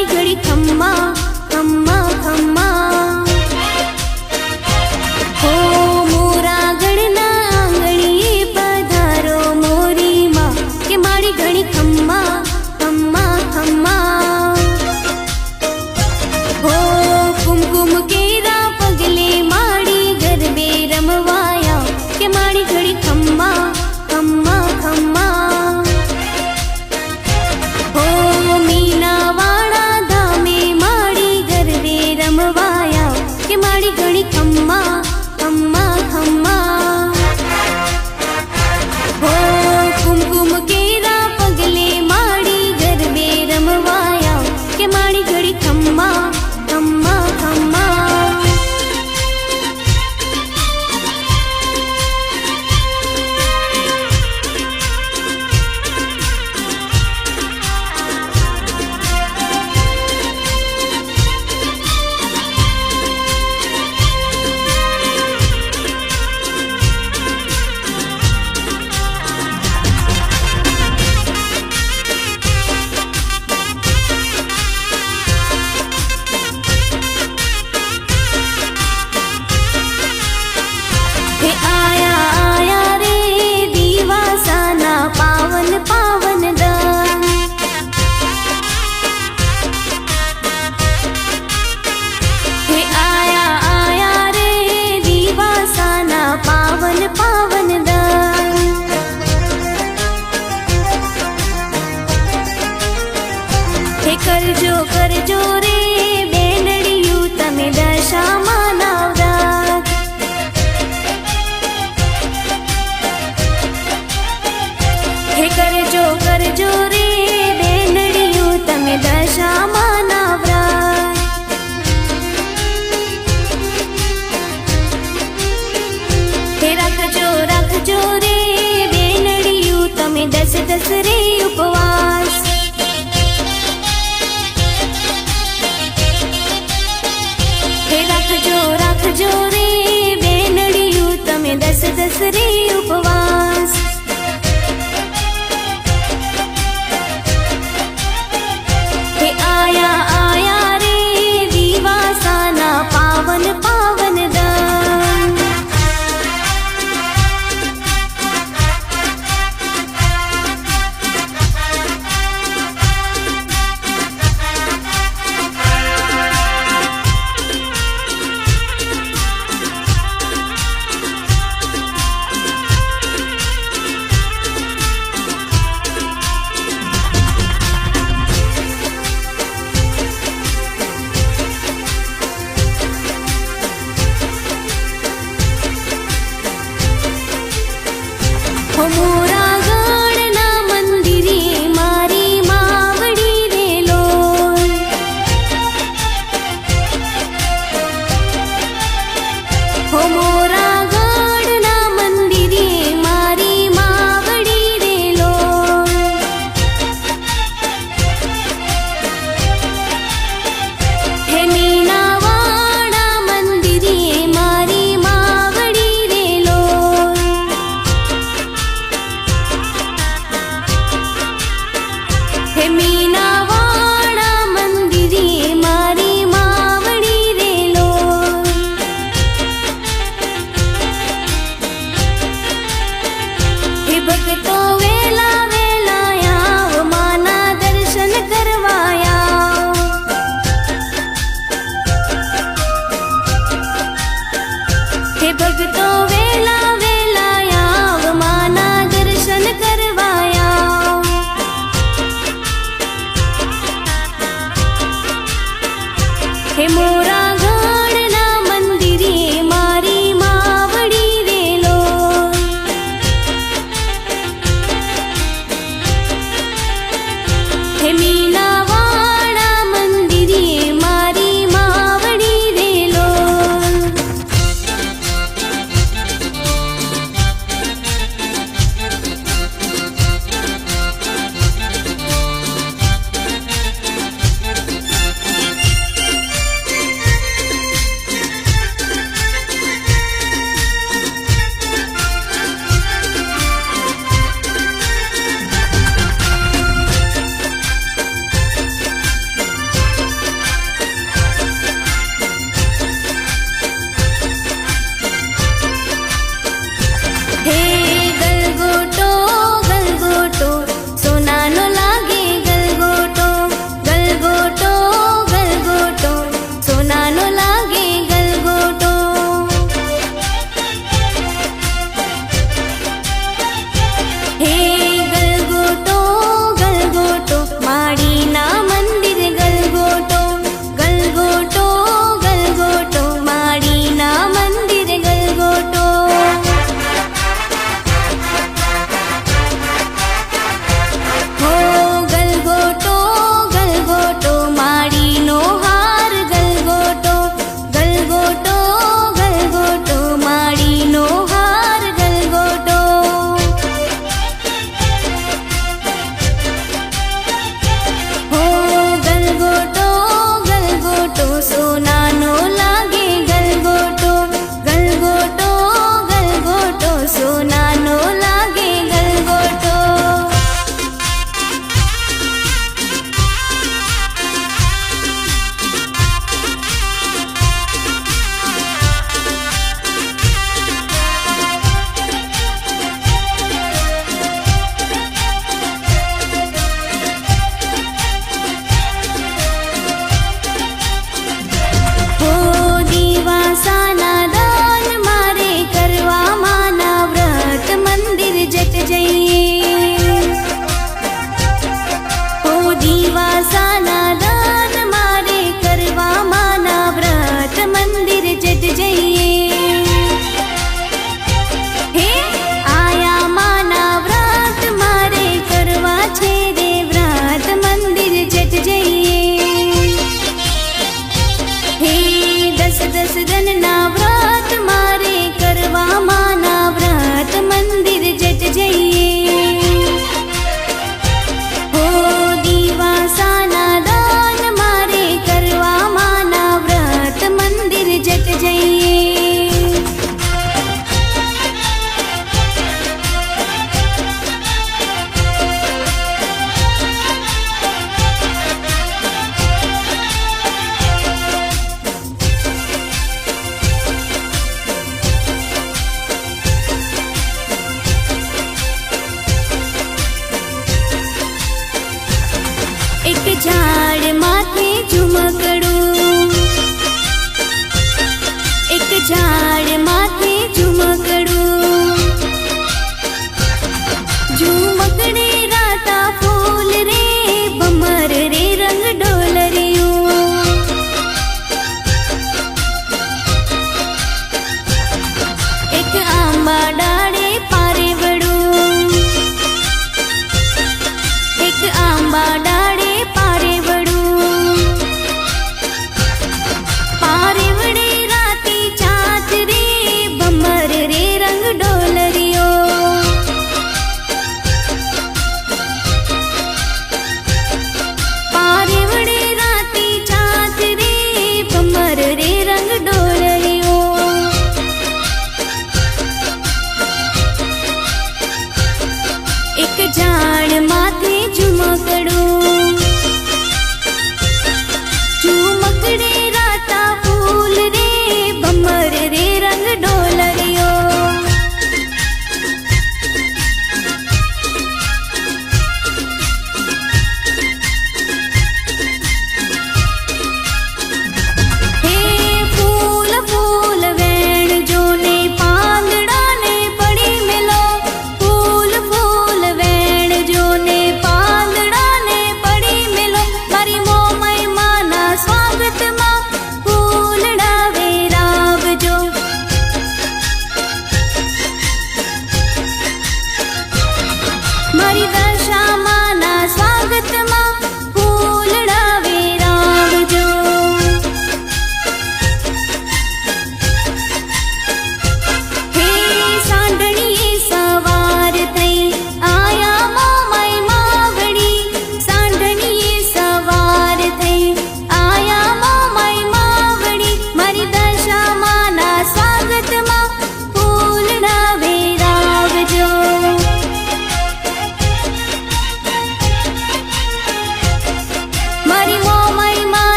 माड़ी घड़ी खम्मा खम्मा खम्मा। हो मोरा गढ़ना आंगणीए पधारो मोरी माँ के माड़ी घड़ी खम्मा खम्मा खम्मा। हो कुमकुम केरा पगले माड़ी गरबे रमवाया के माड़ी घड़ी खम्मा खम्मा खम्मा। हो मीना वाड़ा धामे माड़ी गरबे रमवाया के माड़ी घड़ी खम्मा खम्मा खम्मा। हो कुमकुम केरा पगले माड़ी गरबे रमवाया के माड़ी घड़ी खम्मा खम्मा खम्मा। हे आया आया रे दिवासाना पावन पावन दान। हे आया आया रे दिवासाना पावन पावन दान। हे करजो करजो रे बेनड़िયું તમે દશામાં નવરાત। हे करजो करजो रे बेनड़िયું તમે દશામાં નવરાત। हे રાખજો રાખજો રે બેનड़िયું તમે 10 રે ઉપવાસ। हे રાખજો રાખજો રે બેનड़िયું તમે 10 રે ઉપવાસ। हे आया आया रे दिवासाना पावन पावन दान। हो मोरा गढ़ना मंदिरे मारी मावड़ी रे लोल। हो मोरा गढ़ना मंदिरे मारी मावड़ी रे लोल। हे मीना वाड़ा मंदिरे मारी मावड़ी रे लोल। हे मीना वाड़ा मंदिरे मारी मावड़ी रे लोल। हे भक्तो वेला वेला आव माना दर्शन करवाया। हे भक्तो वेला वेला आव माना दर्शन करवाया। हे मोरा गढ़ना मंदिरे मारी मावड़ी रे लोल। हे मीना वाड़ा मंदिरे मारी मावड़ी रे लोल।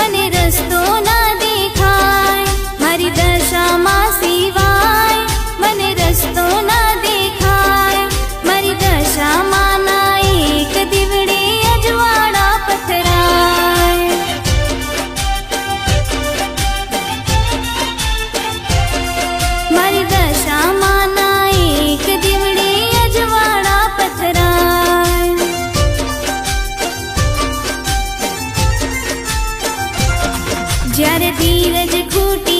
મને રસ્તો ના દેખાય, મારી દશામાં સિવાય મને રસ્તો ના દેખાય, મારી દશામાં ના એક દીવડે અજવાળા પથરાય. મારી દશામાં ના એક દીવડે અજવાળા પથરાય. જ્યારે ધીરજ ખૂટી